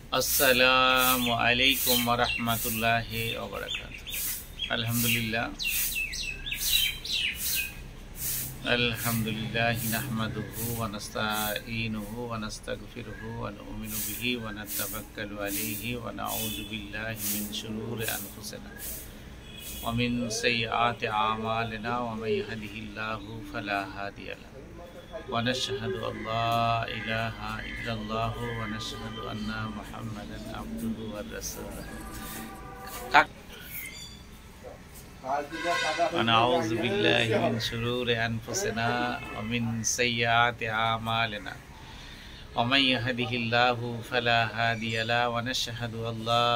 আসসালামু আলাইকুম ওয়া রাহমাতুল্লাহি ওয়া বারাকাতুহু। আলহামদুলিল্লাহি নাহমাদুহু ওয়া নাস্তাঈনুহু ওয়া নাস্তাগফিরুহু ওয়া নু'মিনু বিহি ওয়া নাতাওয়াক্কালু আলাইহি ওয়া নাউযু বিল্লাহি মিন শুরুরি আনফুসিনা ওয়া মিন সাইয়্যাতি আ'মালিনা ওয়া মান ইয়াহদিহিল্লাহু ফালা হাদিয়া লাহু ওয়া নাশহাদু আল্লা ইলাহা ইল্লাল্লাহু ওয়া নাশহাদু আন্না মুহাম্মাদান আবদুহু ওয়া রাসূলুহু। ونعوذ بالله من شرور أنفسنا ومن سيئات أعمالنا ومن يهده الله فلا هادي له ونشهد أن لا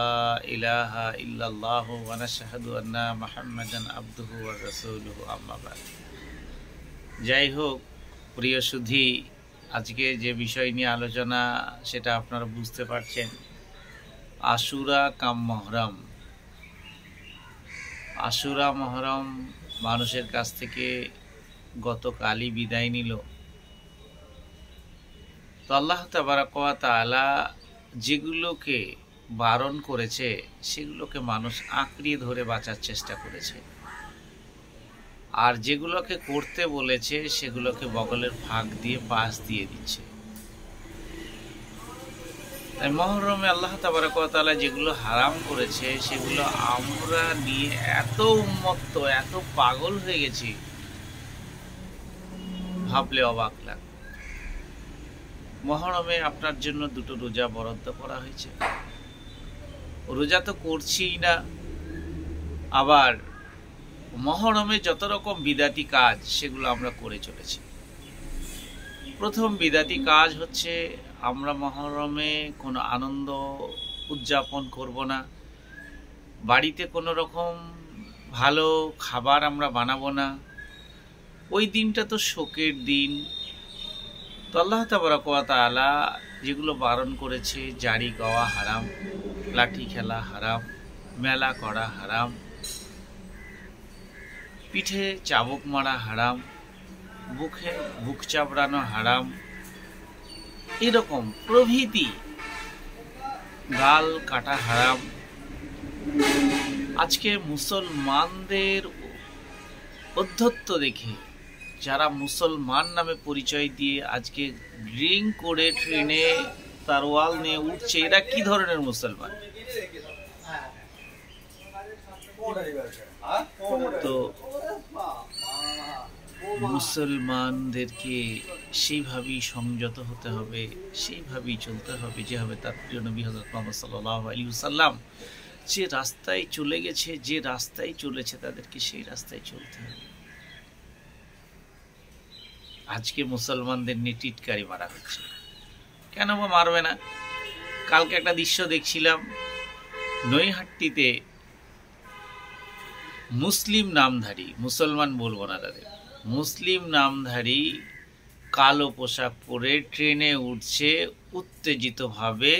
إله إلا الله ونشهد أن محمدا عبده ورسوله أما بعد। যাই হোক, প্রিয় সুধী, আজকে যে বিষয় নিয়ে আলোচনা সেটা আপনারা বুঝতে পারছেন, আশুরা কাম মহরম। আশুরা মহরম মানুষের কাছ থেকে গতকালই বিদায় নিল। তো আল্লাহ তাবারাক ওয়া তাআলা যেগুলোকে বারণ করেছে সেগুলোকে মানুষ আঁকড়িয়ে ধরে বাঁচার চেষ্টা করেছে, আর যেগুলোকে করতে বলেছে সেগুলোকে বগলের ফাঁক দিয়ে পাশ দিয়ে দিচ্ছে। তাই মহরমে আল্লাহ তাবারাক ওয়া তাআলা যেগুলো হারাম করেছে সেগুলো আমরা নিয়ে এত উন্মত্ত, এত পাগল হয়ে গেছি, ভাবলে অবাক লাগে। মহরমে আপনার জন্য দুটো রোজা বরাদ্দ করা হয়েছে। রোজা তো করছিই না, আবার মহরমে যত রকম বিদাতি কাজ সেগুলো আমরা করে চলেছি। প্রথম বিদাতি কাজ হচ্ছে, আমরা মহরমে কোনো আনন্দ উদযাপন করব না, বাড়িতে কোনো রকম ভালো খাবার আমরা বানাবো না। ওই দিনটা তো শোকের দিন। তো আল্লাহ তাবারাক ওয়া তাআলা যেগুলো বারণ করেছে, জারি গাওয়া হারাম, লাঠি খেলা হারাম, মেলা করা হারাম, পিঠে চাবুক মারা হারাম, বুক চাপড়ানো হারাম, এরকম প্রভৃতি, গাল কাটা হারাম। আজকে মুসলমানদের অধ্যত্ব দেখে যারা মুসলমান নামে পরিচয় দিয়ে আজকে ড্রিঙ্ক করে ট্রেনে তারওয়াল নিয়ে উঠছে, এরা কি ধরনের মুসলমান? তো মুসলমানদেরকে সেইভাবেই সংযত হতে হবে, সেইভাবেই চলতে হবে যেভাবে তার প্রিয় নবী হযরত মুহাম্মদ সাল্লাল্লাহু আলাইহি ওয়াসাল্লাম যে রাস্তায় চলে গেছে, যে রাস্তায় চলেছে, তাদেরকে সেই রাস্তায় চলতে হবে। আজকে মুসলমানদের নিয়ে টিটকারি মারা হচ্ছে। কেন বা মারবে না? কালকে একটা দৃশ্য দেখছিলাম, নৈহাটিতে মুসলিম নামধারী, মুসলমান বলবো না তাদের, মুসলিম নামধারী কালো পোশাক পরে ট্রেনে উঠছে উত্তেজিতভাবে।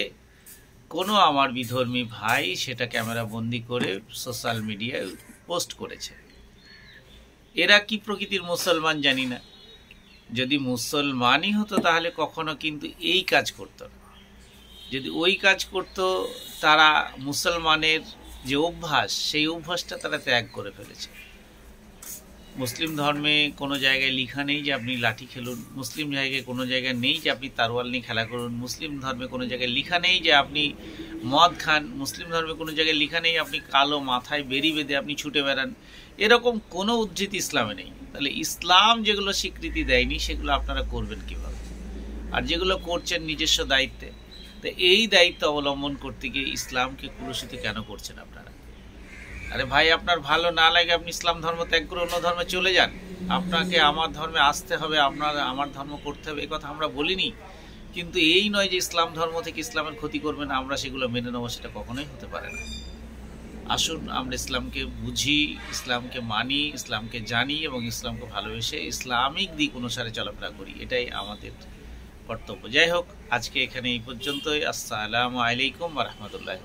কোনো আমার বিধর্মী ভাই সেটা ক্যামেরা বন্দি করে সোশ্যাল মিডিয়ায় পোস্ট করেছে। এরা কি প্রকৃতির মুসলমান জানি না। যদি মুসলমানই হতো তাহলে কখনো কিন্তু এই কাজ করতো না। যদি ওই কাজ করতো, তারা মুসলমানের যে অভ্যাস, সেই অভ্যাসটা তারা ত্যাগ করে ফেলেছে। মুসলিম ধর্মে কোনো জায়গায় লেখা নেই যে আপনি লাঠি খেলুন, মুসলিম জায়গায় কোনো জায়গায় নেই যে আপনি তারওয়াল নিয়ে খেলা করুন, মুসলিম ধর্মে কোনো জায়গায় লেখা নেই যে আপনি মদ খান, মুসলিম ধর্মে কোনো জায়গায় লেখা নেই আপনি কালো মাথায় বেরি বেঁধে আপনি ছুটে বেড়ান। এরকম কোনো উদ্ধৃতি ইসলামে নেই। তাহলে ইসলাম যেগুলো স্বীকৃতি দেয়নি সেগুলো আপনারা করবেন কিভাবে? আর যেগুলো করছেন নিজস্ব দায়িত্বে, তো এই দায়িত্ব অবলম্বন করতে গিয়ে ইসলামকে কুলুষিত কেন করছেন আপনারা? আরে ভাই, আপনার ভালো না লাগে আপনি ইসলাম ধর্ম ত্যাগ করে অন্য ধর্মে চলে যান। আপনাকে আমার ধর্মে আসতে হবে, আপনার আমার ধর্ম করতে হবে, এই কথা আমরা বলিনি। কিন্তু এই নয় যে ইসলাম ধর্ম থেকে ইসলামের ক্ষতি করবেন, আমরা সেগুলো মেনে নেবো, সেটা কখনোই হতে পারে না। আসুন আমরা ইসলামকে বুঝি, ইসলামকে মানি, ইসলামকে জানি এবং ইসলামকে ভালোবেসে ইসলামিক দিক অনুসারে চলাফেরা করি, এটাই আমাদের কর্তব্য। যাই হোক, আজকে এখানে এই পর্যন্তই। আসসালামু আলাইকুম ওয়া রাহমাতুল্লাহি।